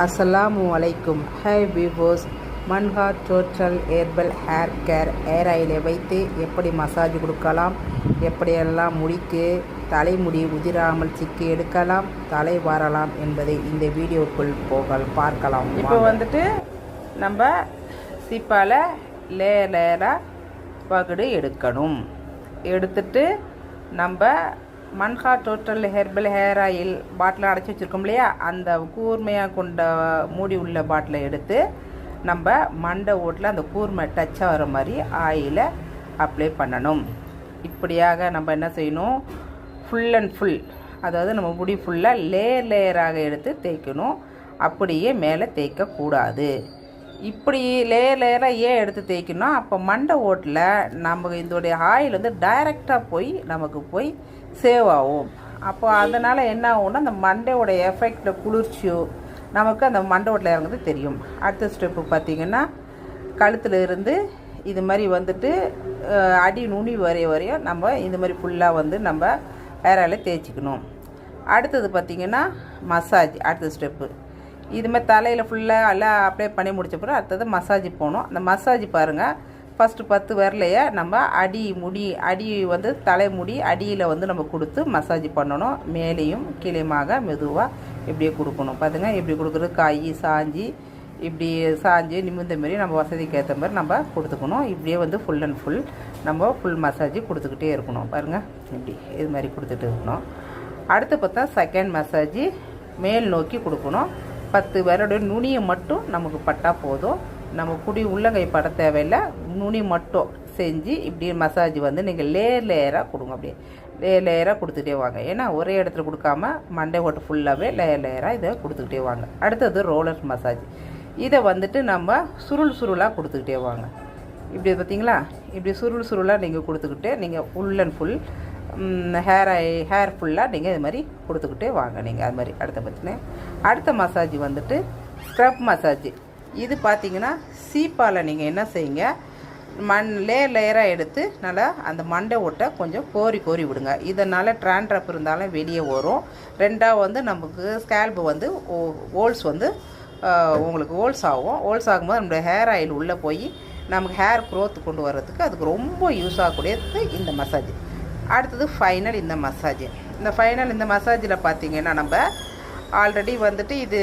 அஸ்ஸலாமு அலைக்கும். ஹை விவோஸ், Manha total herbal hair care hair ஆயிலை வைத்து எப்படி மசாஜ் கொடுக்கலாம், எப்படியெல்லாம் முடிக்கு தலைமுடி உதிராமல் சிக்கி எடுக்கலாம், தலை வாரலாம் என்பதை இந்த வீடியோக்குள் பார்க்கலாம். இப்போ வந்துட்டு நம்ம சீப்பால் லேயராக பகுடு எடுக்கணும். எடுத்துட்டு நம்ம Manha total herbal hair oil bottle அடைச்சி வச்சுருக்கோம் இல்லையா, அந்த கூர்மையாக கொண்ட மூடி உள்ள பாட்டிலை எடுத்து நம்ம மண்டை ஓட்டில் அந்த கூர்மை டச் ஆகிற மாதிரி ஆயிலை அப்ளை பண்ணணும். இப்படியாக நம்ம என்ன செய்யணும், ஃபுல் அண்ட் ஃபுல், அதாவது நம்ம முடி ஃபுல்லாக லேயராக எடுத்து தேய்க்கணும். அப்படியே மேலே தேய்க்கக்கூடாது. இப்படி லேயராக ஏன் எடுத்து தேய்க்கணும், அப்போ மண்டை ஓட்டில் நம்ம இதோடைய ஆயில் வந்து டைரெக்டாக போய் நமக்கு போய் சேவ் ஆகும். அப்போ அதனால் என்ன ஆகும்னா, அந்த மண்டையோடைய எஃபெக்டில் குளிர்ச்சியோ நமக்கு அந்த மண்டை ஓட்டில் இறங்குறது தெரியும். அடுத்த ஸ்டெப்பு பார்த்திங்கன்னா, கழுத்தில் இருந்து இது மாதிரி வந்துட்டு அடி நுனி வரையும் நம்ம இந்த மாதிரி ஃபுல்லாக வந்து நம்ம ஹேர் ஆயிலை தேய்ச்சிக்கணும். அடுத்தது பார்த்திங்கன்னா மசாஜ். அடுத்த ஸ்டெப்பு இது மாதிரி தலையில் ஃபுல்லாக எல்லாம் அப்ளை பண்ணி முடிச்ச பிறகு அடுத்தது மசாஜ் போகணும். அந்த மசாஜ் பாருங்கள், ஃபஸ்ட்டு 10 விரலையை நம்ம அடி வந்து தலைமுடி அடியில் வந்து நம்ம கொடுத்து மசாஜ் பண்ணணும். மேலேயும் கீழேயுமாக மெதுவாக இப்படியே கொடுக்கணும். பார்த்துங்க, இப்படி கொடுக்குறது கை சாஞ்சி இப்படி சாஞ்சி நிமிர்ந்த மாரி நம்ம வசதிக்கு ஏற்ற மாதிரி நம்ம கொடுத்துக்கணும். இப்படியே வந்து ஃபுல் அண்ட் ஃபுல் நம்ம ஃபுல் மசாஜ் கொடுத்துக்கிட்டே இருக்கணும். பாருங்கள், இப்படி இது மாதிரி கொடுத்துட்டு இருக்கணும். அடுத்து பார்த்தா செகண்ட் மசாஜ் மேல் நோக்கி கொடுக்கணும். 10 விரலுடைய நுனியை மட்டும் நமக்கு பட்டால் போதும். நம்ம குடி உள்ளங்கை பட தேவையில்லை, நுனி மட்டும் செஞ்சு இப்படி மசாஜ் வந்து நீங்கள் லேயராக கொடுங்க. அப்படியே லேயராக கொடுத்துட்டே வாங்க. ஏன்னா ஒரே இடத்துல கொடுக்காம மண்டை ஓட்டு ஃபுல்லாகவே லேயராக இதை கொடுத்துக்கிட்டே வாங்க. அடுத்தது ரோலர் மசாஜ். இதை வந்துட்டு நம்ம சுருளாக கொடுத்துக்கிட்டே வாங்க. இப்படி பார்த்தீங்களா, இப்படி சுருளாக நீங்கள் கொடுத்துக்கிட்டு நீங்கள் ஃபுல் அண்ட் ஃபுல் ஹேர் ஃபுல்லாக நீங்கள் இது மாதிரி கொடுத்துக்கிட்டே வாங்க. நீங்கள் அது மாதிரி அடுத்த மசாஜ் வந்துட்டு ஸ்க்ரப் மசாஜ். இது பார்த்தீங்கன்னா சீப்பால் நீங்கள் என்ன செய்யுங்க, லேயராக எடுத்து நல்லா அந்த மண்டை ஓட்டை கொஞ்சம் கோரி விடுங்க. இதனால் ட்ராண்ட்ரப் இருந்தாலும் வெளியே வரும். ரெண்டாவது வந்து நமக்கு ஸ்கேல்பு வந்து ஹோல்ஸ் வந்து உங்களுக்கு ஹோல்ஸ் ஆகும். ஹோல்ஸ் ஆகும்போது நம்மளுடைய ஹேர் ஆயில் உள்ளே போய் நமக்கு ஹேர் க்ரோத் கொண்டு வர்றதுக்கு அதுக்கு ரொம்ப யூஸ் ஆகக்கூடியது இந்த மசாஜ். அடுத்தது ஃபைனல் இந்த மசாஜ். இந்த மசாஜில் பார்த்திங்கன்னா நம்ம ஆல்ரெடி வந்துட்டு இது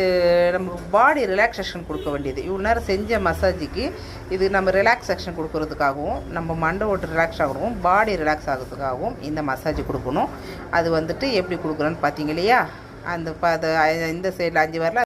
நமக்கு பாடி ரிலாக்ஸேஷன் கொடுக்க வேண்டியது. இவ்வளோ நேரம் செஞ்ச மசாஜுக்கு இது நம்ம ரிலாக்ஸேஷன் கொடுக்கறதுக்காகவும் நம்ம மண்டை ஓட்டு ரிலாக்ஸ் ஆகணும், பாடி ரிலாக்ஸ் ஆகிறதுக்காகவும் இந்த மசாஜ் கொடுக்கணும். அது வந்துட்டு எப்படி கொடுக்குறோன்னு பார்த்தீங்க இல்லையா, அந்த இந்த சைடில் 5 வரல